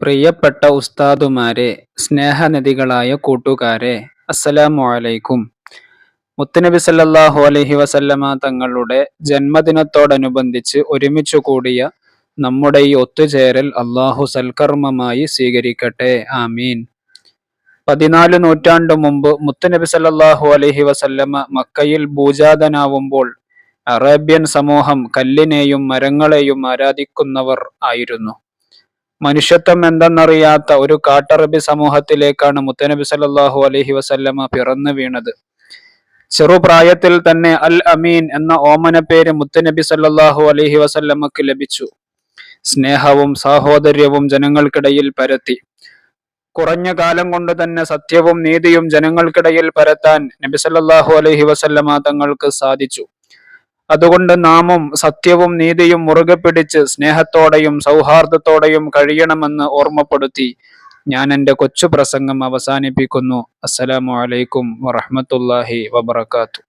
പ്രിയപ്പെട്ട ഉസ്താദുമാരെ, സ്നേഹനിധികളായ കൂട്ടുകാരെ, അസ്സലാമു അലൈക്കും. മുത്തുനബി സല്ലല്ലാഹു അലൈഹി വസല്ലമ തങ്ങളുടെ ജന്മദിനത്തോടനുബന്ധിച്ച് ഒരുമിച്ചു കൂടിയ നമ്മുടെ ഈ ഒത്തുചേരൽ അള്ളാഹു സൽക്കർമ്മമായി സ്വീകരിക്കട്ടെ. ആമീൻ. 14 നൂറ്റാണ്ടു മുമ്പ് മുത്തുനബി സല്ലല്ലാഹു അലൈഹി വസല്ലമ മക്കയിൽ ഭൂജാതനാവുമ്പോൾ അറേബ്യൻ സമൂഹം കല്ലിനെയും മരങ്ങളെയും ആരാധിക്കുന്നവർ ആയിരുന്നു. മനുഷ്യത്വം എന്തെന്നറിയാത്ത ഒരു കാട്ടറബി സമൂഹത്തിലേക്കാണ് മുത്തനബി സല്ലല്ലാഹു അലൈഹി വസല്ലമ പിറന്നു വീണത്. ചെറുപ്രായത്തിൽ തന്നെ അൽ അമീൻ എന്ന ഓമന പേര് മുത്തനബി സല്ലല്ലാഹു അലൈഹി വസല്ലമക്ക് ലഭിച്ചു. സ്നേഹവും സാഹോദര്യവും ജനങ്ങൾക്കിടയിൽ പരത്തി. കുറഞ്ഞ കാലം കൊണ്ട് തന്നെ സത്യവും നീതിയും ജനങ്ങൾക്കിടയിൽ പരത്താൻ നബി സല്ലല്ലാഹു അലൈഹി വസല്ലമ തങ്ങൾക്ക് സാധിച്ചു. അതുകൊണ്ട് നാമും സത്യവും നീതിയും മുറുകെ പിടിച്ച് സ്നേഹത്തോടെയും സൗഹാർദ്ദത്തോടെയും കഴിയണമെന്ന് ഓർമ്മപ്പെടുത്തി ഞാൻ എൻ്റെ കൊച്ചു പ്രസംഗം അവസാനിപ്പിക്കുന്നു. അസ്സലാമു അലൈക്കും വറഹ്മത്തുള്ളാഹി വബറകാതുഹു.